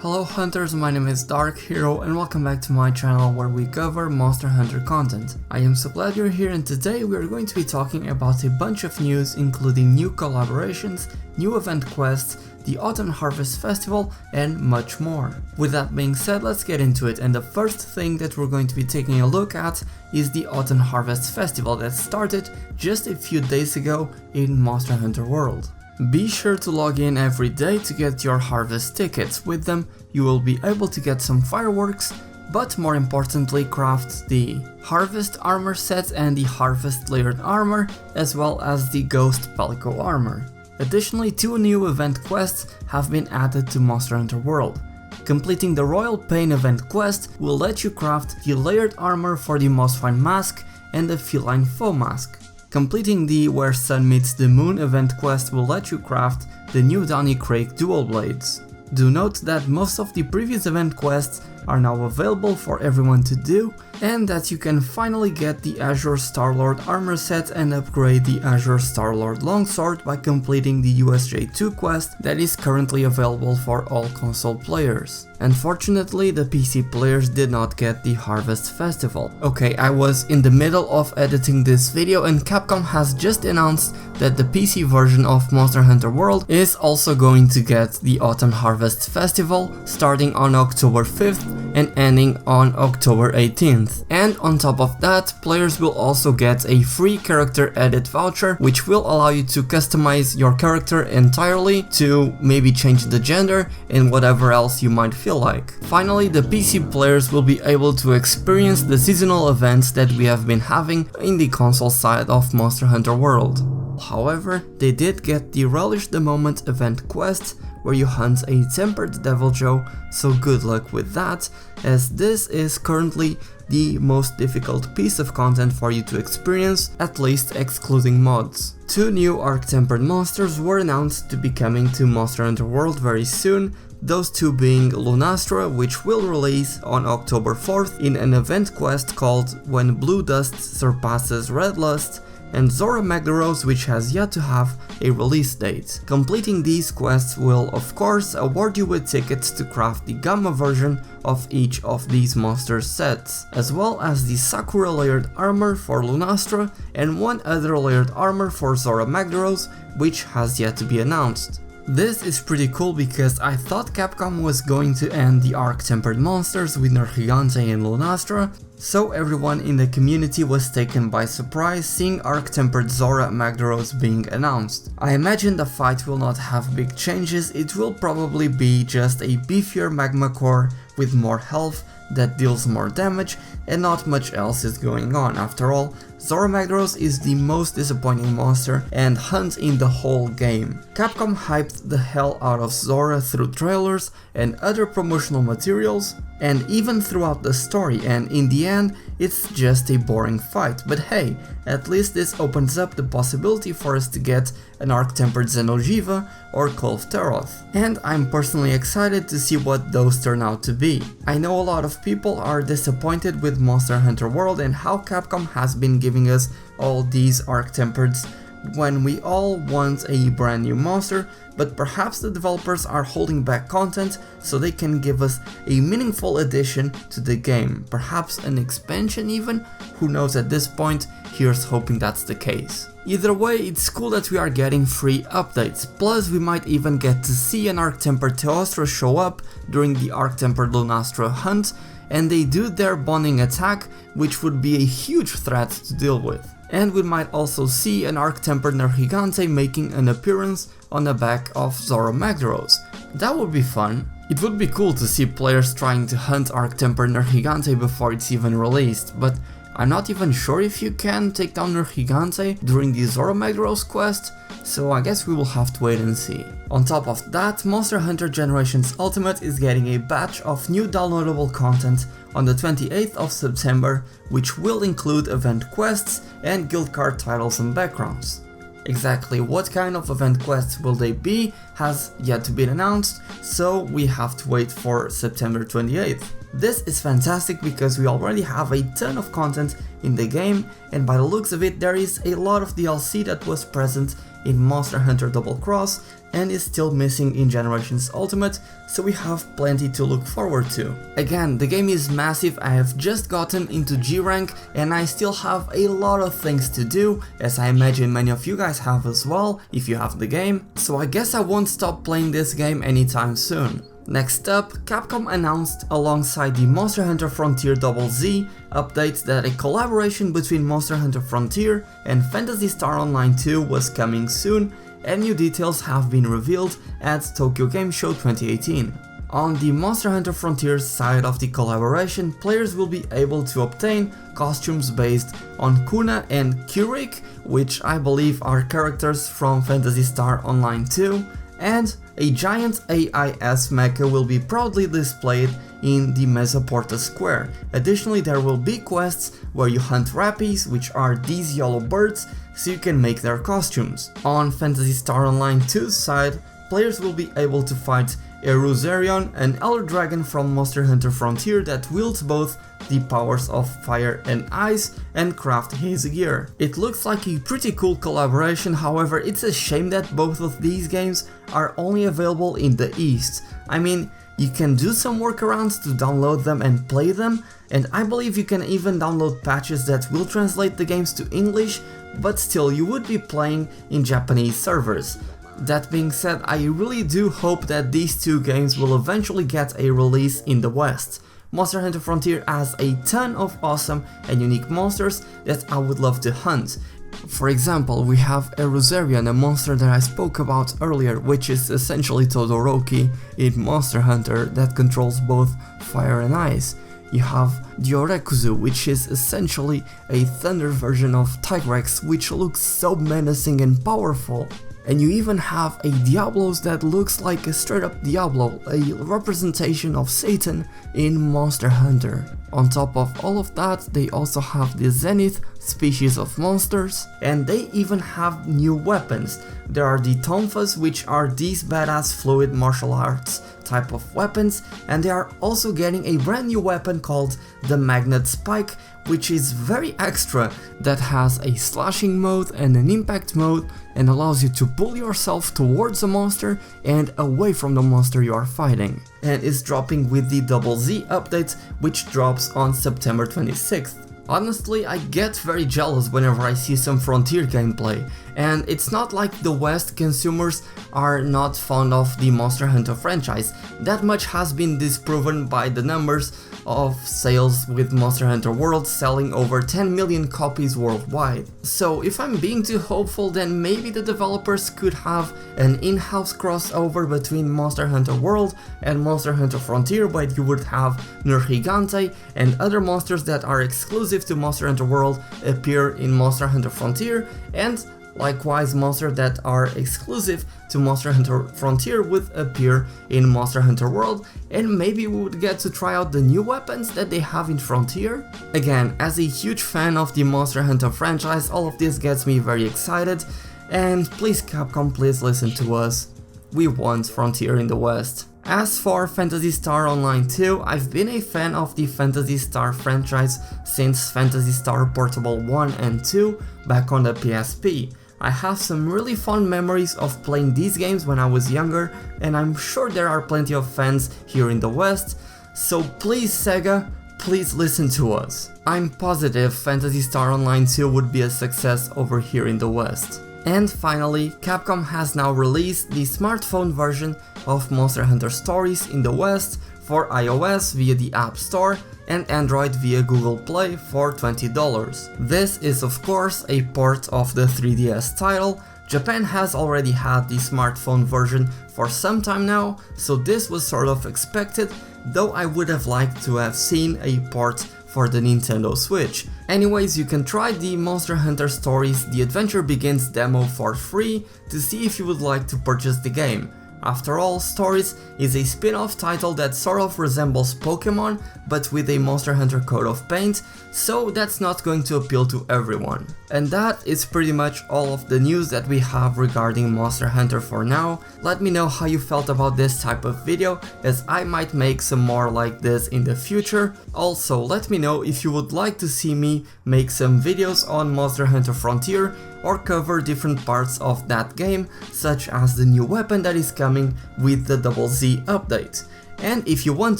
Hello hunters, my name is DarkHero and welcome back to my channel where we cover Monster Hunter content. I am so glad you're here, and today we are going to be talking about a bunch of news, including new collaborations, new event quests, the Autumn Harvest Festival and much more. With that being said, let's get into it, and the first thing that we're going to be taking a look at is the Autumn Harvest Festival that started just a few days ago in Monster Hunter World. Be sure to log in every day to get your harvest tickets. With them, you will be able to get some fireworks, but more importantly craft the Harvest Armor set and the Harvest Layered Armor, as well as the Ghost Palico Armor. Additionally, two new event quests have been added to Monster Hunter World. Completing the Royal Pain event quest will let you craft the Layered Armor for the Mossfine Mask and the Feline Foe Mask. Completing the Where Sun Meets the Moon event quest will let you craft the new Donny Craig Dual Blades. Do note that most of the previous event quests are now available for everyone to do, and that you can finally get the Azure Star-Lord armor set and upgrade the Azure Star-Lord longsword by completing the USJ2 quest that is currently available for all console players. Unfortunately, the PC players did not get the Harvest Festival. Okay, I was in the middle of editing this video and Capcom has just announced that the PC version of Monster Hunter World is also going to get the Autumn Harvest Festival starting on October 5th and ending on October 18th. And on top of that, players will also get a free character edit voucher, which will allow you to customize your character entirely, to maybe change the gender and whatever else you might feel like. Finally, the PC players will be able to experience the seasonal events that we have been having in the console side of Monster Hunter World. However, they did get the Relish the Moment event quest, where you hunt a tempered Devil Joe, so good luck with that, as this is currently the most difficult piece of content for you to experience, at least excluding mods. Two new Arc-Tempered monsters were announced to be coming to Monster Hunter World very soon, those two being Lunastra, which will release on October 4th in an event quest called When Blue Dust Surpasses Red Lust, and Zora Magdaros, which has yet to have a release date. Completing these quests will of course award you with tickets to craft the Gamma version of each of these monster sets, as well as the Sakura layered armor for Lunastra and one other layered armor for Zora Magdaros, which has yet to be announced. This is pretty cool because I thought Capcom was going to end the Arc-Tempered monsters with Nergigante and Lunastra, so everyone in the community was taken by surprise seeing Arc-Tempered Zora Magdaros being announced. I imagine the fight will not have big changes, it will probably be just a beefier magma core with more health that deals more damage, and not much else is going on. After all, Zora Magdaros is the most disappointing monster and hunt in the whole game. Capcom hyped the hell out of Zora through trailers and other promotional materials, and even throughout the story, and in the end it's just a boring fight. But hey, at least this opens up the possibility for us to get an Arc-Tempered Xeno'jiiva or Kulve Taroth, and I'm personally excited to see what those turn out to be. I know a lot of people are disappointed with Monster Hunter World and how Capcom has been giving us all these Arc-Tempereds when we all want a brand new monster, but perhaps the developers are holding back content so they can give us a meaningful addition to the game, perhaps an expansion even, who knows at this point. Here's hoping that's the case. Either way, it's cool that we are getting free updates, plus we might even get to see an Arc-Tempered Teostra show up during the Arc-Tempered Lunastra hunt, and they do their bonding attack, which would be a huge threat to deal with. And we might also see an Arc-Tempered Nergigante making an appearance on the back of Zora Magdaros. That would be fun. It would be cool to see players trying to hunt Arc-Tempered Nergigante before it's even released, but I'm not even sure if you can take down Nergigante during the Zora Magdaros quest, so I guess we will have to wait and see. On top of that, Monster Hunter Generations Ultimate is getting a batch of new downloadable content on the 28th of September, which will include event quests and guild card titles and backgrounds. Exactly what kind of event quests will they be has yet to be announced, so we have to wait for September 28th. This is fantastic because we already have a ton of content in the game, and by the looks of it there is a lot of DLC that was present in Monster Hunter Double Cross and is still missing in Generations Ultimate, so we have plenty to look forward to. Again, the game is massive. I have just gotten into G rank and I still have a lot of things to do, as I imagine many of you guys have as well if you have the game, so I guess I won't stop playing this game anytime soon. Next up, Capcom announced alongside the Monster Hunter Frontier ZZ updates that a collaboration between Monster Hunter Frontier and Phantasy Star Online 2 was coming soon, and new details have been revealed at Tokyo Game Show 2018. On the Monster Hunter Frontier side of the collaboration, players will be able to obtain costumes based on Kuna and Kurik, which I believe are characters from Phantasy Star Online 2, and a giant AIS mecha will be proudly displayed in the Mesoporta Square. Additionally, there will be quests where you hunt rappies, which are these yellow birds, so you can make their costumes. On Phantasy Star Online 2's side, players will be able to fight Eruzerion, an elder dragon from Monster Hunter Frontier that wields both the powers of fire and ice, and craft his gear. It looks like a pretty cool collaboration, however it's a shame that both of these games are only available in the East. I mean, you can do some workarounds to download them and play them, and I believe you can even download patches that will translate the games to English, but still you would be playing in Japanese servers. That being said, I really do hope that these two games will eventually get a release in the West. Monster Hunter Frontier has a ton of awesome and unique monsters that I would love to hunt. For example, we have Eruzerion, a monster that I spoke about earlier, which is essentially Todoroki in Monster Hunter that controls both fire and ice. You have Diorekuzu, which is essentially a thunder version of Tigrex, which looks so menacing and powerful. And you even have a Diablos that looks like a straight up Diablo, a representation of Satan in Monster Hunter. On top of all of that, they also have the Zenith species of monsters, and they even have new weapons. There are the Tonfas, which are these badass fluid martial arts type of weapons, and they are also getting a brand new weapon called the Magnet Spike, which is very extra, that has a slashing mode and an impact mode and allows you to pull yourself towards a monster and away from the monster you are fighting. And is dropping with the ZZ update, which drops on September 26th. Honestly, I get very jealous whenever I see some Frontier gameplay, and it's not like the West consumers are not fond of the Monster Hunter franchise. That much has been disproven by the numbers of sales, with Monster Hunter World selling over 10 million copies worldwide. So if I'm being too hopeful, then maybe the developers could have an in-house crossover between Monster Hunter World and Monster Hunter Frontier, where you would have Nergigante and other monsters that are exclusive to Monster Hunter World appear in Monster Hunter Frontier, and likewise monsters that are exclusive to Monster Hunter Frontier would appear in Monster Hunter World, and maybe we would get to try out the new weapons that they have in Frontier. Again, as a huge fan of the Monster Hunter franchise, all of this gets me very excited, and please Capcom, please listen to us. We want Frontier in the West. As for Phantasy Star Online 2, I've been a fan of the Phantasy Star franchise since Phantasy Star Portable 1 and 2 back on the PSP. I have some really fond memories of playing these games when I was younger, and I'm sure there are plenty of fans here in the West, so please Sega, please listen to us. I'm positive Phantasy Star Online 2 would be a success over here in the West. And finally, Capcom has now released the smartphone version of Monster Hunter Stories in the West for iOS via the App Store and Android via Google Play for $20. This is of course a port of the 3DS title. Japan has already had the smartphone version for some time now, so this was sort of expected, though I would have liked to have seen a port for the Nintendo Switch. Anyways, you can try the Monster Hunter Stories The Adventure Begins demo for free to see if you would like to purchase the game. After all, Stories is a spin-off title that sort of resembles Pokemon, but with a Monster Hunter coat of paint, so that's not going to appeal to everyone. And that is pretty much all of the news that we have regarding Monster Hunter for now. Let me know how you felt about this type of video, as I might make some more like this in the future. Also, let me know if you would like to see me make some videos on Monster Hunter Frontier, or cover different parts of that game, such as the new weapon that is coming with the ZZ update. And if you want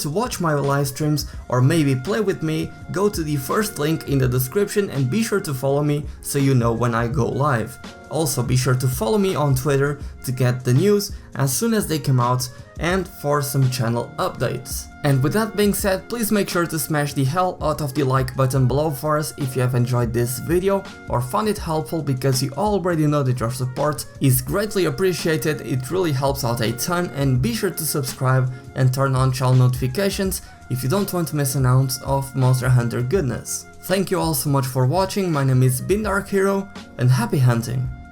to watch my live streams or maybe play with me, go to the first link in the description and be sure to follow me so you know when I go live. Also be sure to follow me on Twitter to get the news as soon as they come out and for some channel updates. And with that being said, please make sure to smash the hell out of the like button below for us if you have enjoyed this video or found it helpful, because you already know that your support is greatly appreciated. It really helps out a ton, and be sure to subscribe and turn on channel notifications if you don't want to miss an ounce of Monster Hunter goodness. Thank you all so much for watching. My name is DarkHero and happy hunting!